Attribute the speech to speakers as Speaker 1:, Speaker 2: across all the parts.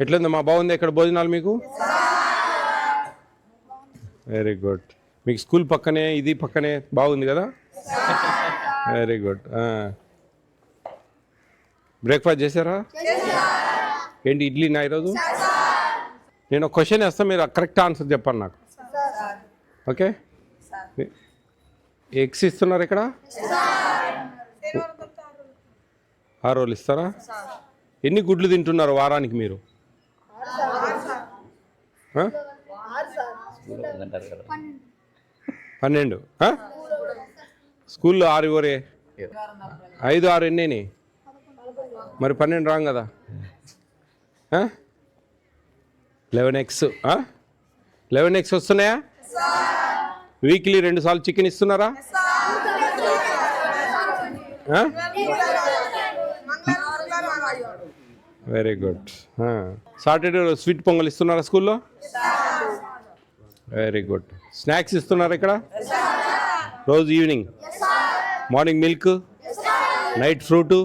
Speaker 1: ఎట్లుందమ్మా, బాగుంది ఇక్కడ భోజనాలు మీకు? Very good. మీకు స్కూల్ పక్కనే ఇది పక్కనే బాగుంది కదా? Very good. బ్రేక్ఫాస్ట్ చేశారా? ఏంటి ఇడ్లీనా ఈరోజు? నేను ఒక క్వశ్చన్ వేస్తాను, మీరు కరెక్ట్ ఆన్సర్ చెప్పండి నాకు. ఓకే, ఎగ్స్ ఇస్తున్నారు ఇక్కడ? 6 రోజులు ఇస్తారా? ఎన్ని గుడ్లు తింటున్నారు వారానికి మీరు? 12. స్కూల్లో 6 ఇవ్వరే? 5, 6 ఎన్ని? మరి 12 రాంగ్ కదా? 11 eggs. 11 eggs వస్తున్నాయా? వీక్లీ 2 సార్లు చికెన్ ఇస్తున్నారా? Very good. Saturday sweet pongal ఇస్తున్నారా స్కూల్లో? Very good. స్నాక్స్ ఇస్తున్నారా ఇక్కడ రోజు? Evening morning milk, night fruit.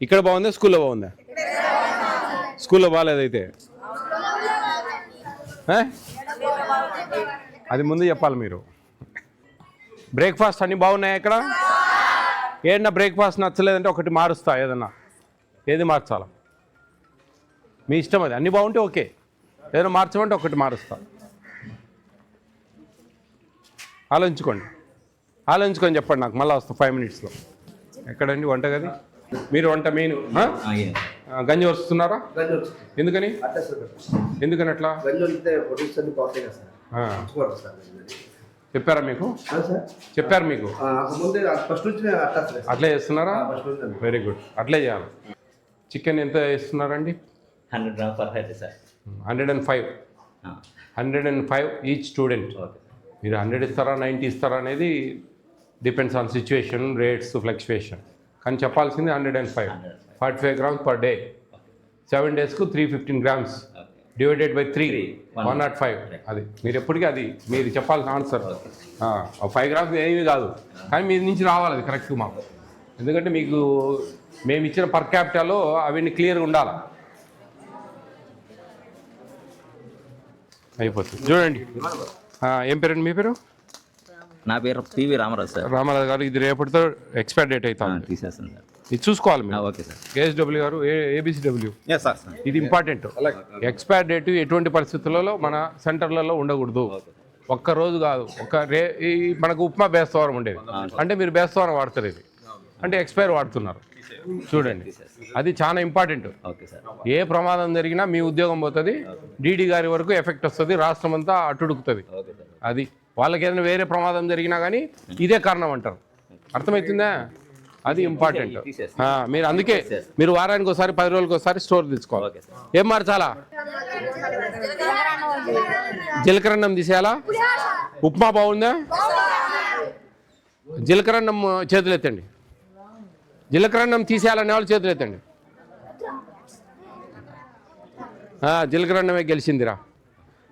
Speaker 1: ఇక్కడ బాగుందా స్కూల్లో బాగుందా? స్కూల్లో బాగాలేదైతే అది ముందు చెప్పాలి మీరు. బ్రేక్ఫాస్ట్ అన్నీ బాగున్నాయా ఇక్కడ? ఏదన్నా బ్రేక్ఫాస్ట్ నచ్చలేదంటే ఒకటి మారుస్తా, ఏదన్నా. ఏది మార్చాలా మీ ఇష్టం, అది అన్నీ బాగుంటే ఓకే. ఏదైనా మార్చమంటే ఒకటి మారుస్తా. ఆలోచించుకొని చెప్పండి నాకు, మళ్ళీ వస్తా 5 minutesలో. ఎక్కడండి వంటగది? మీరు వంట మెయిన్ గంజి వస్తున్నారా? ఎందుకని అట్లా చెప్పారా మీకు? అట్లే చేస్తున్నారా? వెరీ గుడ్, అట్లే చేయాలి. చికెన్ ఎంత ఇస్తున్నారండి?
Speaker 2: 100 grams per head sir.
Speaker 1: 105 each student. మీరు 100 ఇస్తారా 90 ఇస్తారా అనేది depends on situation, rates, fluctuation. కానీ చెప్పాల్సింది 105. 45 grams per day. 7 daysకు 315 grams divided by 3, 105. అది మీరు ఎప్పటికీ అది మీరు చెప్పాల్సిన ఆన్సర్. 5 grams ఏమీ కాదు, కానీ మీ నుంచి రావాలి అది కరెక్ట్గా మాకు. ఎందుకంటే మీకు మేము ఇచ్చిన పర్ క్యాపిటాలో అవన్నీ క్లియర్గా ఉండాలి. అయిపోతుంది చూడండి. ఏం పేరండి మీ పేరు?
Speaker 2: నా పేరు పివి రామరాజు సార్.
Speaker 1: రామరాజు గారు, ఇది రేపటితో ఎక్స్పైర్ డేట్ అవుతాను,
Speaker 2: తీసేస్తాను సార్. ఇది
Speaker 1: చూసుకోవాలి మీరు.
Speaker 2: Okay sir.
Speaker 1: కేఎస్డబ్ల్యూ గారు, ఏబిసిడబ్ల్యూ, ఇది ఇంపార్టెంట్. ఎక్స్పైర్ డేట్ ఎటువంటి పరిస్థితులలో మన సెంటర్లలో ఉండకూడదు. ఒక్కరోజు కాదు, మనకు ఉప్మా బేస్తవారం ఉండేది, అంటే మీరు బేస్తవారం వాడతారు, ఇది అంటే ఎక్స్పైర్ వాడుతున్నారు. చూడండి, అది చాలా ఇంపార్టెంట్. ఏ ప్రమాదం జరిగినా మీ ఉద్యోగం పోతుంది, డీడీ గారి వరకు ఎఫెక్ట్ వస్తుంది, రాష్ట్రం అంతా అట్టుడుకుతుంది. అది వాళ్ళకి ఏదైనా వేరే ప్రమాదం జరిగినా కానీ ఇదే కారణం అంటారు. అర్థమవుతుందా? అది ఇంపార్టెంట్. మీరు అందుకే మీరు వారానికి ఒకసారి 10 రోజులకి ఒకసారి స్టోర్ తెచ్చుకోవాలి. ఏం మార్చాలా? జీలకర్ర అన్నం తీసేయాలా? ఉప్మా బాగుందా? జీలకర్ర అన్నం చేతులు ఎత్తండి. జీలకర్ర అన్నం తీసేయాలనే వాళ్ళు చేతులు ఎత్తండి. జీలకర్ర అన్నమే గెలిచిందిరా,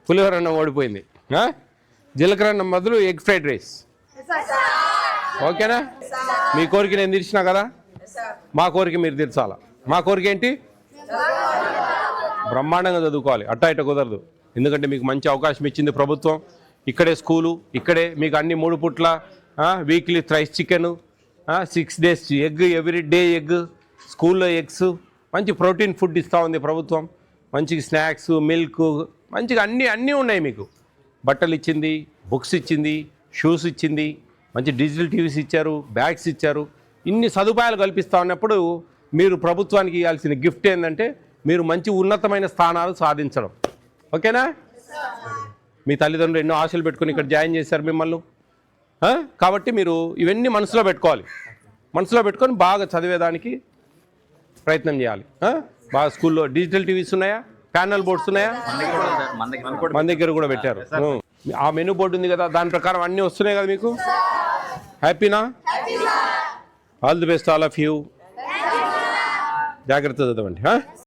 Speaker 1: పులిహోర అన్నం ఓడిపోయింది. జీలకర్ర అన్నం బదులు ఎగ్ ఫ్రైడ్ రైస్. ఓకేనా? మీ కోరిక నేను తీర్చినా కదా, మా కోరిక మీరు తీర్చాలా. మా కోరిక ఏంటి? బ్రహ్మాండంగా చదువుకోవాలి, అట్టా ఇట్ట కుదరదు. ఎందుకంటే మీకు మంచి అవకాశం ఇచ్చింది ప్రభుత్వం. ఇక్కడే స్కూలు, ఇక్కడే మీకు అన్ని 3 పూట్ల weekly thrice chicken, 6 days egg, every day egg, స్కూల్లో ఎగ్స్, మంచి ప్రోటీన్ ఫుడ్ ఇస్తూ ఉంది ప్రభుత్వం. మంచిగా స్నాక్స్, మిల్క్, మంచిగా అన్నీ ఉన్నాయి మీకు. బట్టలు ఇచ్చింది, బుక్స్ ఇచ్చింది, షూస్ ఇచ్చింది, మంచి డిజిటల్ టీవీస్ ఇచ్చారు, బ్యాగ్స్ ఇచ్చారు. ఇన్ని సదుపాయాలు కల్పిస్తూ ఉన్నప్పుడు మీరు ప్రభుత్వానికి ఇవ్వాల్సిన గిఫ్ట్ ఏంటంటే మీరు మంచి ఉన్నతమైన స్థానాలు సాధించడం. ఓకేనా? మీ తల్లిదండ్రులు ఎన్నో ఆశలు పెట్టుకుని ఇక్కడ జాయిన్ చేశారు మిమ్మల్ని. కాబట్టి మీరు ఇవన్నీ మనసులో పెట్టుకోవాలి. మనసులో పెట్టుకొని బాగా చదివేదానికి ప్రయత్నం చేయాలి. బాగా స్కూల్లో డిజిటల్ టీవీస్ ఉన్నాయా? ప్యానల్ బోర్డ్స్ ఉన్నాయా? మన దగ్గర కూడా పెట్టారు. ఆ మెనూ బోర్డు ఉంది కదా, దాని ప్రకారం అన్నీ వస్తున్నాయి కదా మీకు. హ్యాపీనా? All the best all of you. జాగ్రత్త చదవండి.